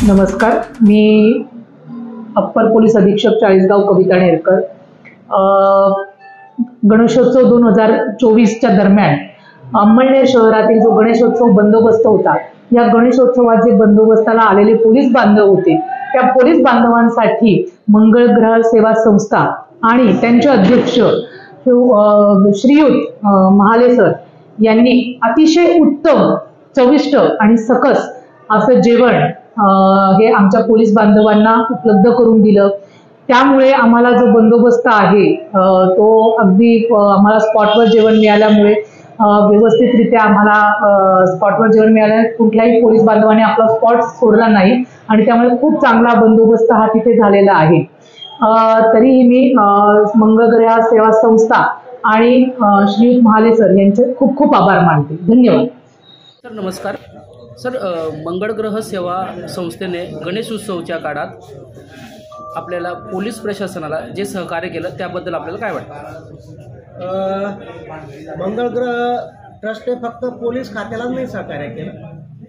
नमस्कार, मी upper police अधीक्षक चाळीसगाव कविता नेरकर। गणेशोत्सव 2024च्या दरम्यान अंमळनेर शहरातील जो गणेशोत्सव बंदोबस्त होता, या गणेशोत्सवाचे बंदोबस्ताला आलेले पोलीस बांधव होते। त्या पोलीस बांधवांसाठी मंगळ ग्रह सेवा संस्था आणि त्यांचे अध्यक्ष श्रीयुत महाले सर यांनी अतिशय उत्तम, चविष्ट आणि सकस असं जेवण हे आमच्या पोलीस बांधवांना उपलब्ध करून दिलं। त्यामुळे आम्हाला जो बंदोबस्त आहे तो अगदी आम्हाला स्पॉटवर जेवण मिळाल्यामुळे व्यवस्थितरित्या आम्हाला स्पॉटवर जेवण मिळाल्याने कुठल्याही पोलीस बांधवाने आपला स्पॉट सोडला नाही आणि त्यामुळे खूप चांगला बंदोबस्त हा तिथे झालेला आहे। तरीही मी मंगळग्रह सेवा संस्था आणि श्रीयुत महाले सर यांचे खूप खूप आभार मानते। धन्यवाद सर। नमस्कार सर, मंगळ ग्रह सेवा संस्थेने गणेश उत्सवच्या काळात आपल्याला पोलीस प्रशासनाला जे सहकार्य केलं त्याबद्दल आपल्याला काय वाटतं? मंगळ ग्रह ट्रस्टने फक्त पोलीस खात्यालाच नाही सहकार्य केलं,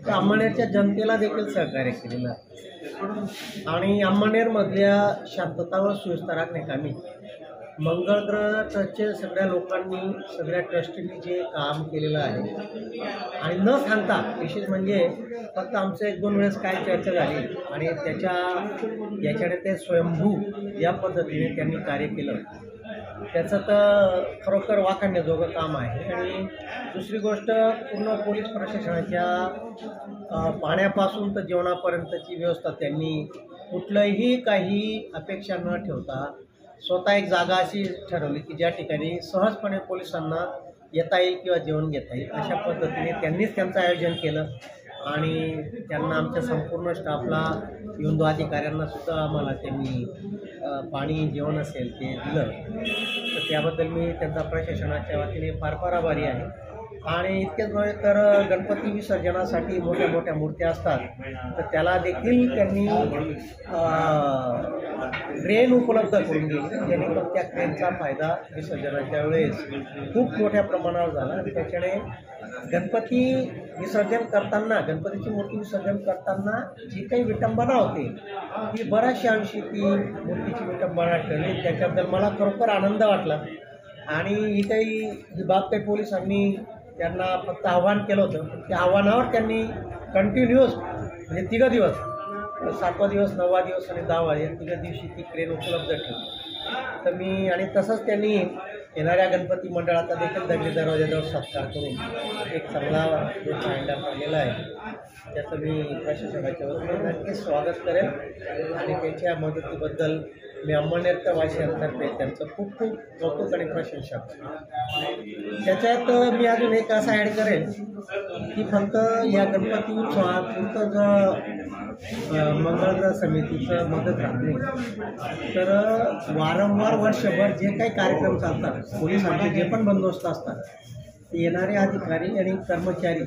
तर अंमळनेरच्या जनतेला देखील सहकार्य केलेलं आहे। आणि अंमळनेरमधल्या शांतता व सुव्यवस्था राखण्याकामी मंगळ ग्रह ट्रस्टचे सगळ्या लोकांनी, सगळ्या ट्रस्टींनी जे काम केलेलं आहे आणि न सांगता, विशेष म्हणजे फक्त आमचं 1-2 वेळेस काय चर्चा झाली आणि याच्याने ते स्वयंभू या पद्धतीने त्यांनी कार्य केलं, त्याचं तर खरोखर वाखाणण्याजोगं काम आहे। आणि दुसरी गोष्ट, पूर्ण पोलीस प्रशासनाच्या पाण्यापासून तर जेवणापर्यंतची व्यवस्था त्यांनी कुठलंही काही अपेक्षा न ठेवता स्वतः एक जागा अशी ठरवली की ज्या ठिकाणी सहजपणे पोलिसांना येता येईल किंवा जेवण घेता येईल, अशा पद्धतीने त्यांनीच त्यांचं आयोजन केलं। आणि त्यांना, आमच्या संपूर्ण स्टाफला, येऊन 2 अधिकाऱ्यांना सुद्धा आम्हाला त्यांनी पाणी, जेवण असेल ते दिलं, तर त्याबद्दल मी त्यांचा प्रशासनाच्या वतीने फार फार आभारी आहे। आणि इतकेच नव्हे तर गणपती विसर्जनासाठी मोठ्या मोठ्या मूर्त्या असतात, तर त्याला देखील त्यांनी क्रेन उपलब्ध करून दिली, जेणेकरून त्या क्रेनचा फायदा विसर्जनाच्या वेळेस खूप मोठ्या प्रमाणावर झाला। आणि त्याच्याने गणपती विसर्जन करताना, गणपतीची मूर्ती विसर्जन करताना जी काही विटंबना होती ती बऱ्याचशा अंशी ती मूर्तीची विटंबना ठरली, त्याच्याबद्दल मला खरोखर आनंद वाटला। आणि ही बाब काही पोलिसांनी त्यांना फक्त आव्हान केलं होतं, त्या आव्हानावर त्यांनी कंटिन्युअस म्हणजे 3 दिवस, 7वा दिवस, 9वा दिवस आणि 10वा या 3 दिवशी ती क्रेन उपलब्ध ठेवली। तर मी, आणि तसंच त्यांनी येणाऱ्या गणपती मंडळाचा देखील दगडी दरवाजाजवळ सत्कार करून एक चांगला जो फायदा पडलेला आहे, त्याचं मी प्रशासनाच्या वतीने नक्कीच स्वागत करेन। आणि त्यांच्या मदतीबद्दल मी अंमळनेरच्या वासियांतर्फे त्यांचं खूप खूप कौतुक आणि प्रशंसा करतो। त्याच्यात मी अजून एक असं ॲड करेन की फक्त या गणपती उत्सवात मंगळ ग्रह समितीचं मदत राहत नाही, तर वारंवार वर्षभर जे काही कार्यक्रम चालतात, पोलिसांचे जे पण बंदोबस्त असतात, ते येणारे अधिकारी आणि कर्मचारी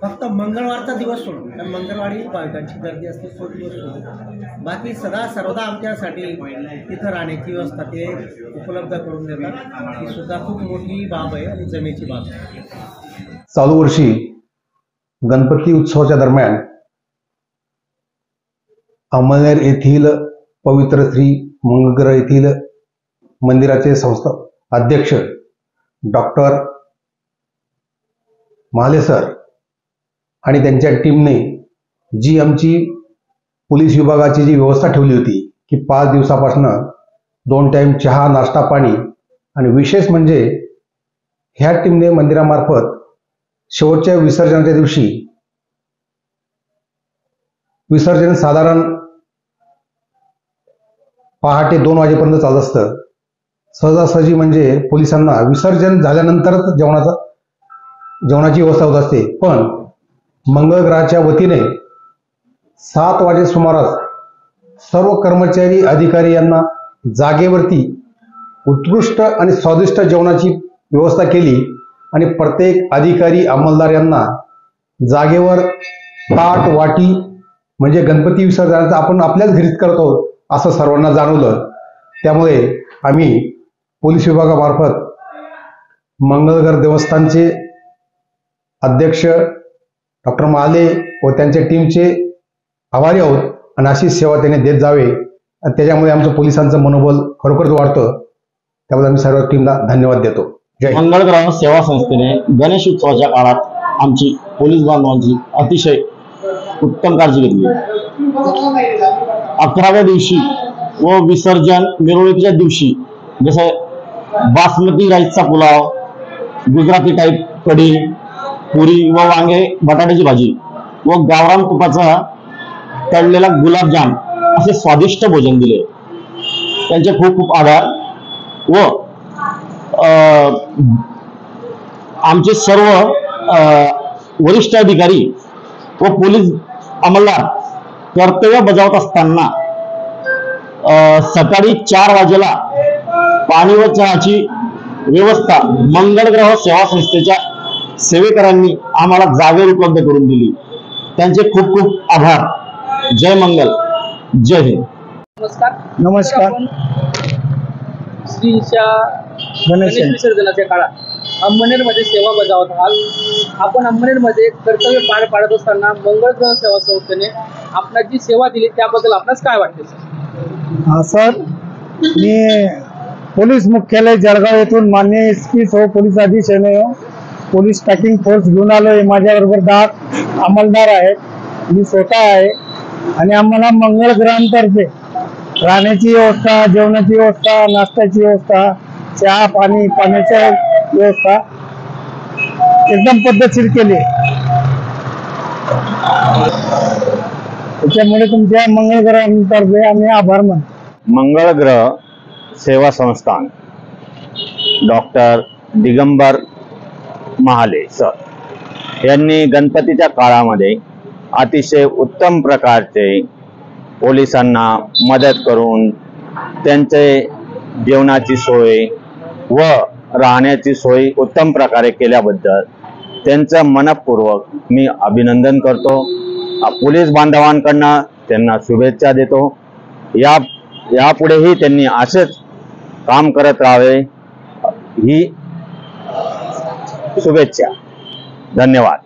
फक्त मंगळवारचा दिवस सोडून, कारण मंगळवारी भाविकांची गर्दी असते, तो दिवस सोडून बाकी सर्वदा आमच्यासाठी तिथं राहण्याची व्यवस्था ते उपलब्ध करून देतात। ही सुद्धा खूप मोठी बाब आहे आणि जमेची बाब आहे। चालू वर्षी गणपती उत्सवाच्या दरम्यान अंमळनेर येथील पवित्र श्री मंगळग्रह येथील मंदिराचे संस्था अध्यक्ष डॉक्टर महाले सर आणि त्यांच्या टीमने जी आमची पोलीस विभागाची जी व्यवस्था ठेवली होती की 5 दिवसापासून 2 टाईम चहा, नाश्ता, पाणी, आणि विशेष म्हणजे ह्या टीमने मंदिरामार्फत शेवटच्या विसर्जनाच्या दिवशी विसर्जन साधारण पहाटे 2 वाजेपर्यंत चालत असतं। सहजासहजी म्हणजे पोलिसांना विसर्जन झाल्यानंतरच जेवणाची व्यवस्था होत असते, पण मंगळ ग्रहाच्या वतीने 7 वाजे सुमारास सर्व कर्मचारी, अधिकारी यांना जागेवरती उत्कृष्ट आणि स्वादिष्ट जेवणाची व्यवस्था केली आणि प्रत्येक अधिकारी, अंमलदार यांना जागेवर ताट, वाटी, म्हणजे गणपती विसर्जनाचं आपण आपल्याच घरीच करतो असं सर्वांना जाणवलं। त्यामुळे आम्ही पोलीस विभागामार्फत मंगळग्रह देवस्थानचे अध्यक्ष डॉक्टर महाले व त्यांच्या टीमचे आभारी आहोत आणि अशीच सेवा त्यांनी देत जावे आणि त्याच्यामुळे आमचं पोलिसांचं मनोबल खरोखरच वाढतं. त्याबद्दल आम्ही सर्व टीमला धन्यवाद देतो. जय हिंद. मंगळग्रह सेवा संस्थेने गणेश उत्सवाच्या काळात आमची पोलीस बांधवांची अतिशय उत्तम काळजी घेतली. 11व्या दिवशी व विसर्जन मिरवणुकीच्या दिवशी जसं बासमती राईसचा पुलाव, गुजराती टाईप कढी, पुरी व वांगे बटाट्याची भाजी व गावरान तुपाचा तळलेला गुलाबजाम असे स्वादिष्ट भोजन दिले. त्यांचे खूप खूप आभार. व आमचे सर्व वरिष्ठ अधिकारी व पोलीस अंमलदार कर्तव्य बजावत असताना सकाळी 4 वाजेला पाणी व चहाची व्यवस्था मंगळग्रह सेवा संस्थेच्या सेवेकरांनी आम्हाला जागेवर उपलब्ध करून दिली. त्यांचे खूप खूप आभार. जय मंगल, जय हिंद. नमस्कार. नमस्कार. आपण श्रीच्या गणेश गणेश विसर्जनाच्या काळात अंमनेरमध्ये सेवा बजावत आहात. आपण अंमनेरमध्ये कर्तव्य पार पाडत असताना मंगळग्रह सेवा संस्थेने आपणास जी सेवा दिली त्याबद्दल आपणास काय वाटते सर? हाँ सर, मी पोलीस मुख्यालय जळगाव येथून माननीय एसपी सह पोलीस अधीक्षक पोलीस टॅकिंग फोर्स घेऊन आलोय. माझ्याबरोबर 10 अंमलदार आहेत, मी स्वतः आहे. आणि आम्हाला मंगळग्रहांतर्फे राहण्याची व्यवस्था, जेवणाची व्यवस्था, नाश्त्याची व्यवस्था, चहा पाणी पाण्याची व्यवस्था एकदम पद्धतशीर केली. त्याच्यामुळे तुमच्या मंगळग्रहांतर्फे आम्ही आभार मानतो. मंगळग्रह सेवा संस्थान डॉक्टर दिगंबर महाले सर यांनी गणपतीच्या काळामध्ये अतिशय उत्तम प्रकारचे पोलिसांना मदत करून त्यांचे जेवणाची सोय व राहण्याची सोय उत्तम प्रकारे केल्याबद्दल त्यांचं मनपूर्वक मी अभिनंदन करतो. पोलीस बांधवांकडनं त्यांना शुभेच्छा देतो. यापुढेही त्यांनी असेच काम करत राहावे ही शुभेच्छा. धन्यवाद.